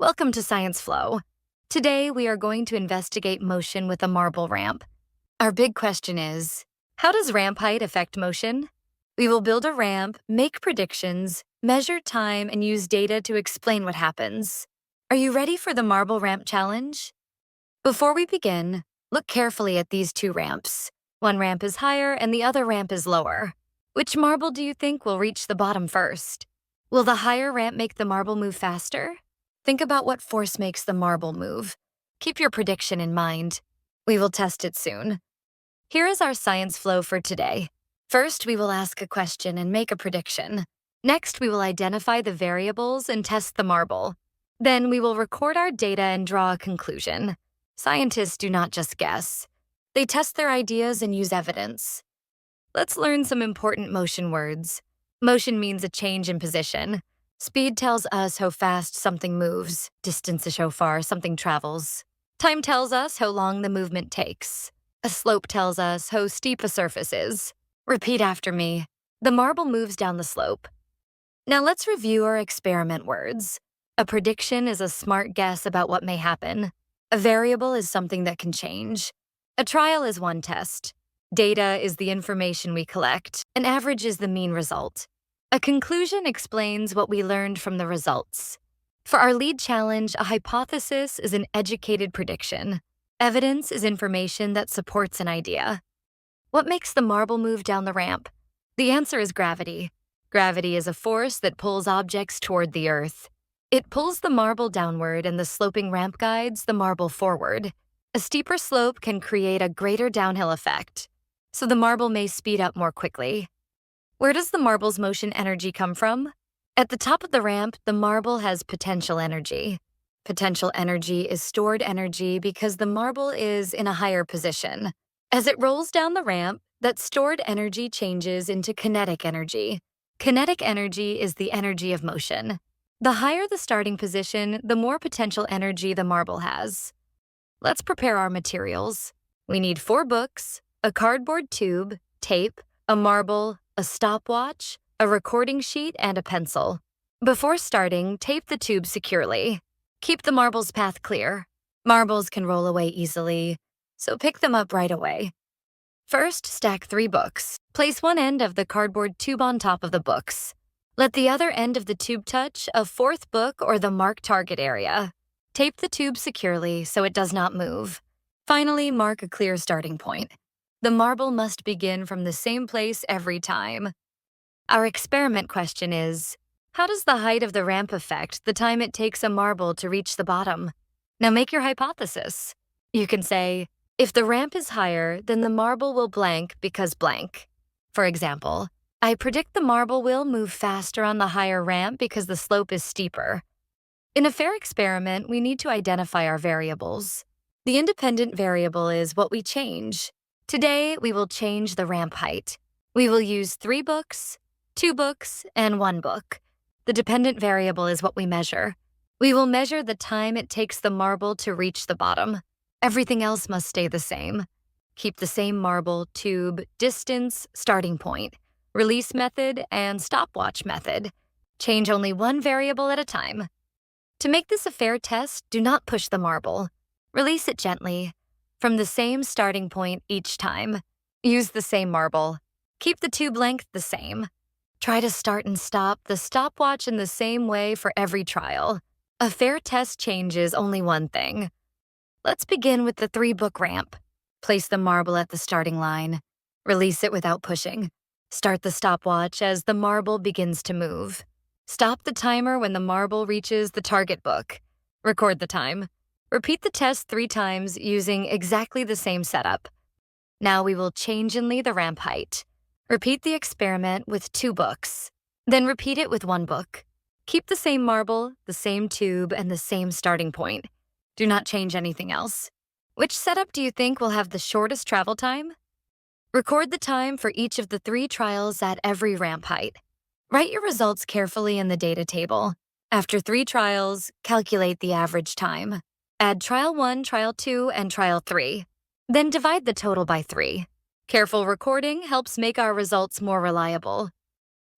Welcome to Science Flow. Today, we are going to investigate motion with a marble ramp. Our big question is, how does ramp height affect motion? We will build a ramp, make predictions, measure time, and use data to explain what happens. Are you ready for the marble ramp challenge? Before we begin, look carefully at these two ramps. One ramp is higher and the other ramp is lower. Which marble do you think will reach the bottom first? Will the higher ramp make the marble move faster? Think about what force makes the marble move. Keep your prediction in mind. We will test it soon. Here is our science flow for today. First, we will ask a question and make a prediction. Next, we will identify the variables and test the marble. Then we will record our data and draw a conclusion. Scientists do not just guess. They test their ideas and use evidence. Let's learn some important motion words. Motion means a change in position. Speed tells us how fast something moves. Distance is how far something travels. Time tells us how long the movement takes. A slope tells us how steep a surface is. Repeat after me. The marble moves down the slope. Now let's review our experiment words. A prediction is a smart guess about what may happen. A variable is something that can change. A trial is one test. Data is the information we collect. An average is the mean result. A conclusion explains what we learned from the results. For our lead challenge, a hypothesis is an educated prediction. Evidence is information that supports an idea. What makes the marble move down the ramp? The answer is gravity. Gravity is a force that pulls objects toward the earth. It pulls the marble downward and the sloping ramp guides the marble forward. A steeper slope can create a greater downhill effect, so the marble may speed up more quickly. Where does the marble's motion energy come from? At the top of the ramp, the marble has potential energy. Potential energy is stored energy because the marble is in a higher position. As it rolls down the ramp, that stored energy changes into kinetic energy. Kinetic energy is the energy of motion. The higher the starting position, the more potential energy the marble has. Let's prepare our materials. We need 4 books, a cardboard tube, tape, a marble, a stopwatch, a recording sheet, and a pencil. Before starting, tape the tube securely. Keep the marble's path clear. Marbles can roll away easily, so pick them up right away. First, stack 3 books. Place one end of the cardboard tube on top of the books. Let the other end of the tube touch a 4th book or the marked target area. Tape the tube securely so it does not move. Finally, mark a clear starting point. The marble must begin from the same place every time. Our experiment question is, how does the height of the ramp affect the time it takes a marble to reach the bottom? Now make your hypothesis. You can say, if the ramp is higher, then the marble will blank because blank. For example, I predict the marble will move faster on the higher ramp because the slope is steeper. In a fair experiment, we need to identify our variables. The independent variable is what we change. Today, we will change the ramp height. We will use 3 books, 2 books, and 1 book. The dependent variable is what we measure. We will measure the time it takes the marble to reach the bottom. Everything else must stay the same. Keep the same marble, tube, distance, starting point, release method, and stopwatch method. Change only one variable at a time. To make this a fair test, do not push the marble. Release it gently, from the same starting point each time. Use the same marble. Keep the tube length the same. Try to start and stop the stopwatch in the same way for every trial. A fair test changes only one thing. Let's begin with the 3-book ramp. Place the marble at the starting line. Release it without pushing. Start the stopwatch as the marble begins to move. Stop the timer when the marble reaches the target book. Record the time. Repeat the test 3 times using exactly the same setup. Now we will change the ramp height. Repeat the experiment with 2 books. Then repeat it with 1 book. Keep the same marble, the same tube, and the same starting point. Do not change anything else. Which setup do you think will have the shortest travel time? Record the time for each of the 3 trials at every ramp height. Write your results carefully in the data table. After 3 trials, calculate the average time. Add trial 1, trial 2, and trial 3. Then divide the total by 3. Careful recording helps make our results more reliable.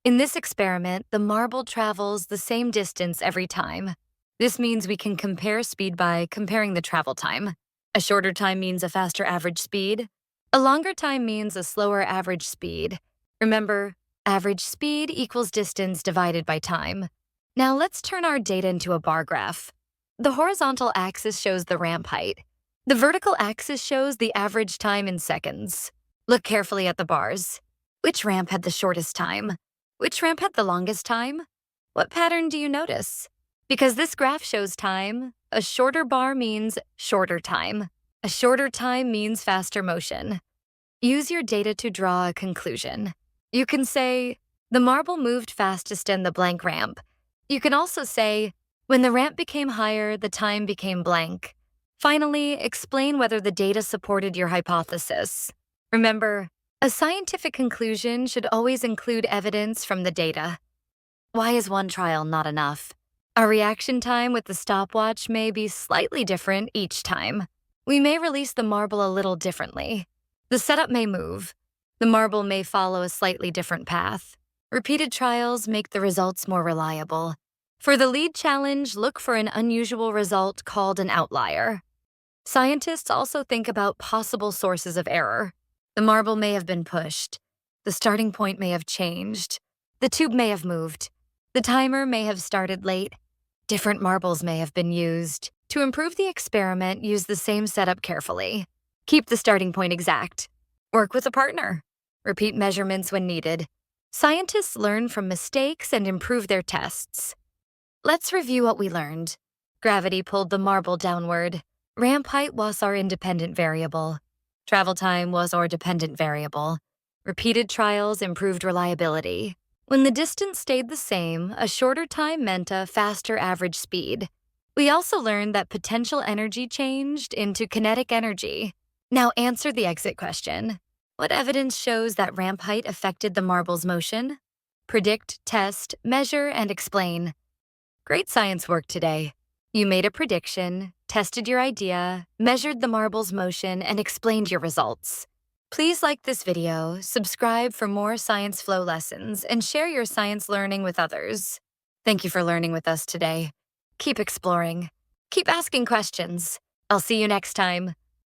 In this experiment, the marble travels the same distance every time. This means we can compare speed by comparing the travel time. A shorter time means a faster average speed. A longer time means a slower average speed. Remember, average speed equals distance divided by time. Now let's turn our data into a bar graph. The horizontal axis shows the ramp height. The vertical axis shows the average time in seconds. Look carefully at the bars. Which ramp had the shortest time? Which ramp had the longest time? What pattern do you notice? Because this graph shows time, a shorter bar means shorter time. A shorter time means faster motion. Use your data to draw a conclusion. You can say, the marble moved fastest in the blank ramp. You can also say, when the ramp became higher, the time became blank. Finally, explain whether the data supported your hypothesis. Remember, a scientific conclusion should always include evidence from the data. Why is one trial not enough? Our reaction time with the stopwatch may be slightly different each time. We may release the marble a little differently. The setup may move. The marble may follow a slightly different path. Repeated trials make the results more reliable. For the lead challenge, look for an unusual result called an outlier. Scientists also think about possible sources of error. The marble may have been pushed. The starting point may have changed. The tube may have moved. The timer may have started late. Different marbles may have been used. To improve the experiment, use the same setup carefully. Keep the starting point exact. Work with a partner. Repeat measurements when needed. Scientists learn from mistakes and improve their tests. Let's review what we learned. Gravity pulled the marble downward. Ramp height was our independent variable. Travel time was our dependent variable. Repeated trials improved reliability. When the distance stayed the same, a shorter time meant a faster average speed. We also learned that potential energy changed into kinetic energy. Now answer the exit question. What evidence shows that ramp height affected the marble's motion? Predict, test, measure, and explain. Great science work today. You made a prediction, tested your idea, measured the marble's motion, and explained your results. Please like this video, subscribe for more Science Flow lessons, and share your science learning with others. Thank you for learning with us today. Keep exploring. Keep asking questions. I'll see you next time.